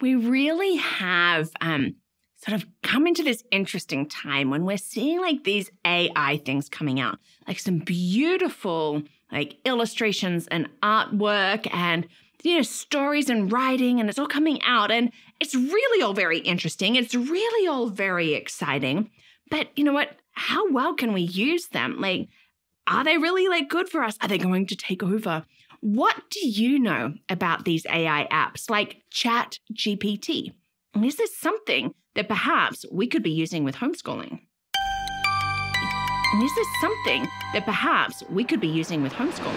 we really have sort of come into this interesting time when we're seeing like these AI things coming out, like some beautiful like illustrations and artwork and stories and writing, and it's all coming out, and it's really all very interesting. It's really all very exciting. But you know what? How well can we use them? Like, are they really like good for us? Are they going to take over? What do you know about these AI apps like ChatGPT? And is this something that perhaps we could be using with homeschooling? And is this something that perhaps we could be using with homeschooling?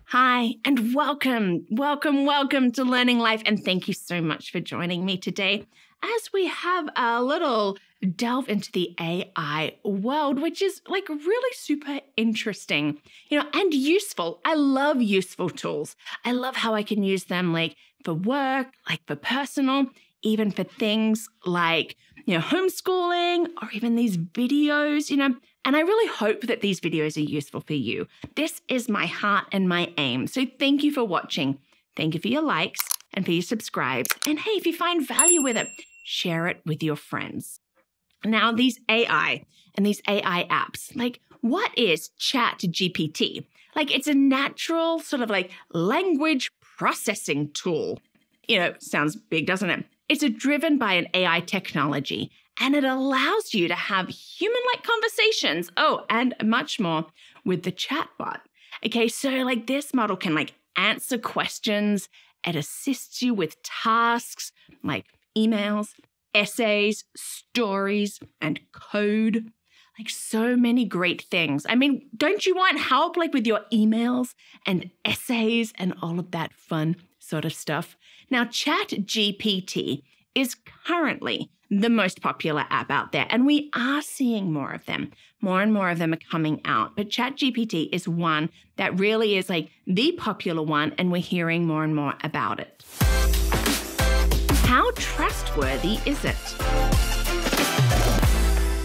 Hi, and welcome to Learning Life, and thank you so much for joining me today as we have a little delve into the AI world, which is like really super interesting, and useful. I love useful tools. I love how I can use them like for work, like for personal, even for things like, homeschooling or even these videos, and I really hope that these videos are useful for you. This is my heart and my aim. So thank you for watching. Thank you for your likes and for your subscribes. And hey, if you find value with it, share it with your friends. Now, these AI and these AI apps, like what is ChatGPT? Like it's a natural sort of like language processing tool. Sounds big, doesn't it? It's driven by an AI technology, and it allows you to have human-like conversations, and much more with the chatbot. Okay, so like this model can like answer questions, it assists you with tasks like emails, essays, stories, and code. Like so many great things. I mean, don't you want help like with your emails and essays and all of that fun sort of stuff? Now, ChatGPT is currently the most popular app out there, and we are seeing more of them. More and more of them are coming out, but ChatGPT is one that really is like the popular one, and we're hearing more and more about it. How trustworthy is it?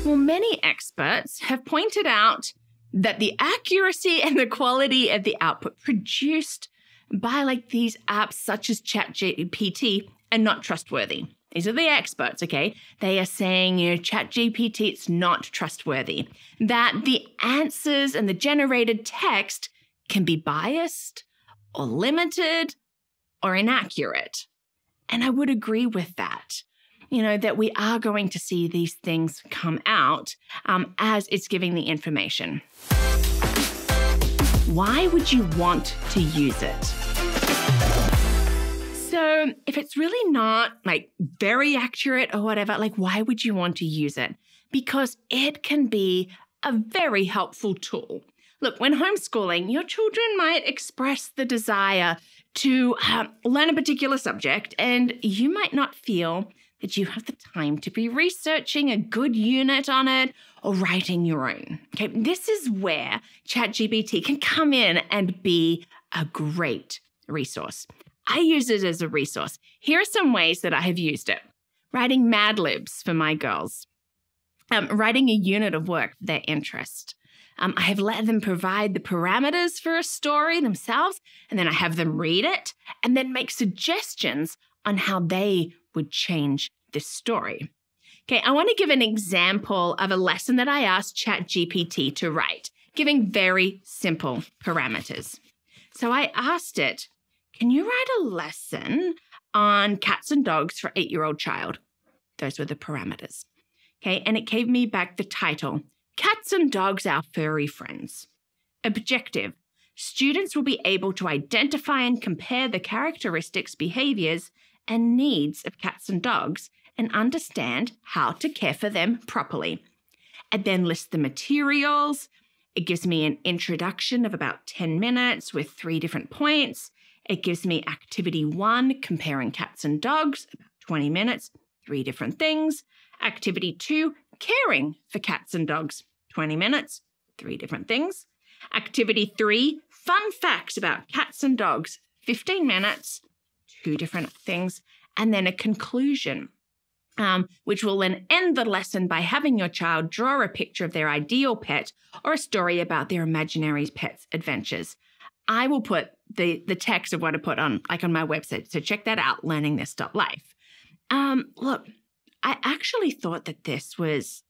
Well, many experts have pointed out that the accuracy and the quality of the output produced by like these apps such as ChatGPT are not trustworthy. These are the experts, okay? They are saying, ChatGPT, it's not trustworthy. That the answers and the generated text can be biased or limited or inaccurate. And I would agree with that. That we are going to see these things come out as it's giving the information. Why would you want to use it? So if it's really not like very accurate or whatever, like why would you want to use it? Because it can be a very helpful tool. Look, when homeschooling, your children might express the desire to learn a particular subject, and you might not feel that you have the time to be researching a good unit on it or writing your own. Okay, this is where ChatGPT can come in and be a great resource. I use it as a resource. Here are some ways that I have used it. Writing Mad Libs for my girls. Writing a unit of work for their interest. I have let them provide the parameters for a story themselves, and then I have them read it and then make suggestions on how they would change this story. Okay, I want to give an example of a lesson that I asked ChatGPT to write, giving very simple parameters. So I asked it, can you write a lesson on cats and dogs for 8-year-old child? Those were the parameters. Okay, and it gave me back the title, Cats and Dogs, Our Furry Friends. Objective, students will be able to identify and compare the characteristics, behaviors, and needs of cats and dogs and understand how to care for them properly. And then list the materials. It gives me an introduction of about 10 minutes with 3 different points. It gives me activity 1, comparing cats and dogs, about 20 minutes, 3 different things. Activity 2, caring for cats and dogs, 20 minutes, 3 different things. Activity 3, fun facts about cats and dogs, 15 minutes, 2 different things, and then a conclusion, which will then end the lesson by having your child draw a picture of their ideal pet or a story about their imaginary pet's adventures. I will put the text of what I put on my website. So check that out, LearningThis.Life. Look, I actually thought that this was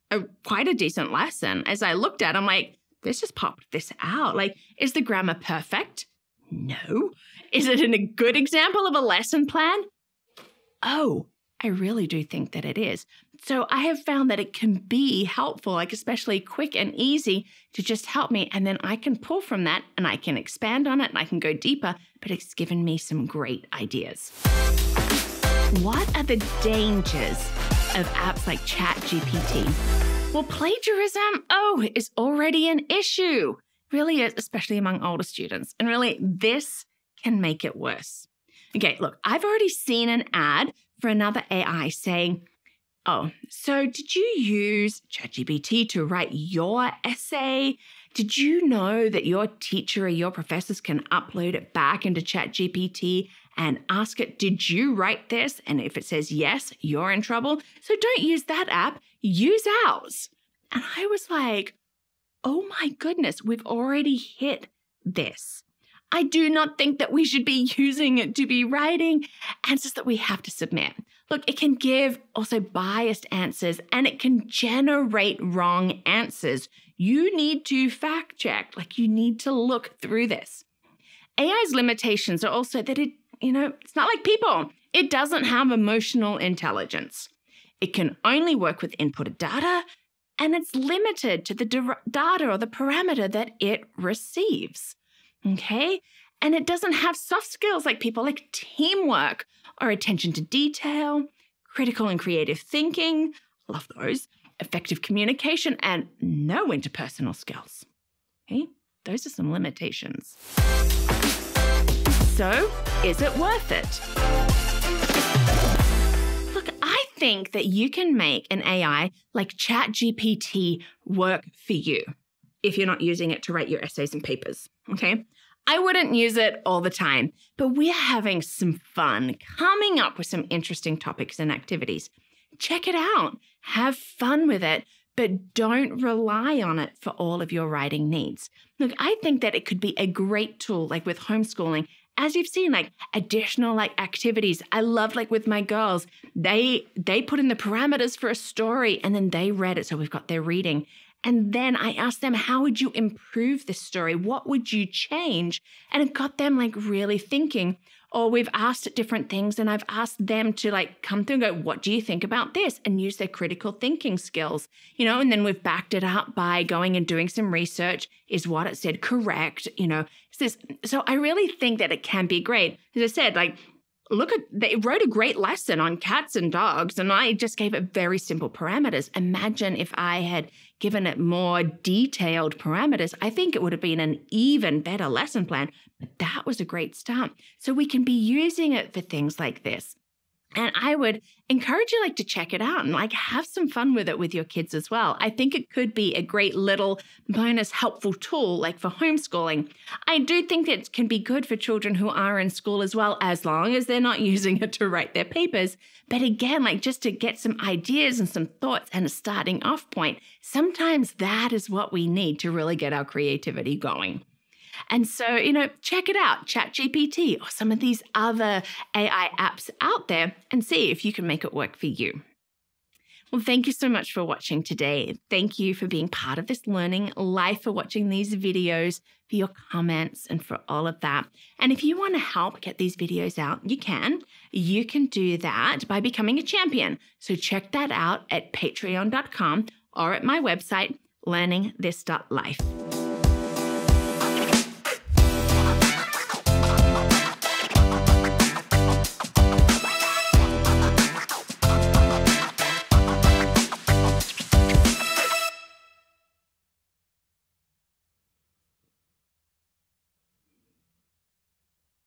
quite a decent lesson. As I looked at it, I'm like, let's just pop this out. Like, is the grammar perfect? No. Is it a good example of a lesson plan? Oh, I really do think that it is. So I have found that it can be helpful, like especially quick and easy to just help me. And then I can pull from that and I can expand on it and I can go deeper, but it's given me some great ideas. What are the dangers of apps like ChatGPT? Well, plagiarism, is already an issue. Really is, especially among older students. And really, this can make it worse. Okay, look, I've already seen an ad for another AI saying, so did you use ChatGPT to write your essay? Did you know that your teacher or your professors can upload it back into ChatGPT and ask it, did you write this? And if it says yes, you're in trouble. So don't use that app, use ours. And I was like, oh my goodness, we've already hit this. I do not think that we should be using it to be writing answers that we have to submit. Look, it can give also biased answers and it can generate wrong answers. You need to fact check, you need to look through this. AI's limitations are also that it's not like people. It doesn't have emotional intelligence. It can only work with inputted data and it's limited to the data or the parameter that it receives. Okay? And it doesn't have soft skills like people, like teamwork or attention to detail, critical and creative thinking, love those, effective communication, and no interpersonal skills. Okay? Those are some limitations. So, is it worth it? Look, I think that you can make an AI like ChatGPT work for you if you're not using it to write your essays and papers, okay? I wouldn't use it all the time, but we're having some fun coming up with some interesting topics and activities. Check it out. Have fun with it, but don't rely on it for all of your writing needs. Look, I think that it could be a great tool, like with homeschooling. As you've seen, additional activities. I love with my girls, they put in the parameters for a story and then they read it. So we've got their reading. And then I asked them, how would you improve this story? What would you change? And it got them really thinking. Or we've asked different things and I've asked them to come through and go, what do you think about this? And use their critical thinking skills, and then we've backed it up by going and doing some research. Is what it said correct? So I really think that it can be great. As I said, they wrote a great lesson on cats and dogs, and I just gave it very simple parameters. Imagine if I had given it more detailed parameters. I think it would have been an even better lesson plan, but that was a great start. So we can be using it for things like this. And I would encourage you to check it out and have some fun with it with your kids as well. I think it could be a great little bonus helpful tool for homeschooling. I do think it can be good for children who are in school as well, as long as they're not using it to write their papers. But again, just to get some ideas and some thoughts and a starting off point, sometimes that is what we need to really get our creativity going. And so, check it out, ChatGPT or some of these other AI apps out there and see if you can make it work for you. Well, thank you so much for watching today. Thank you for being part of this learning life, for watching these videos, for your comments, and for all of that. And if you want to help get these videos out, you can. You can do that by becoming a champion. So check that out at patreon.com or at my website, LearningThis.Life.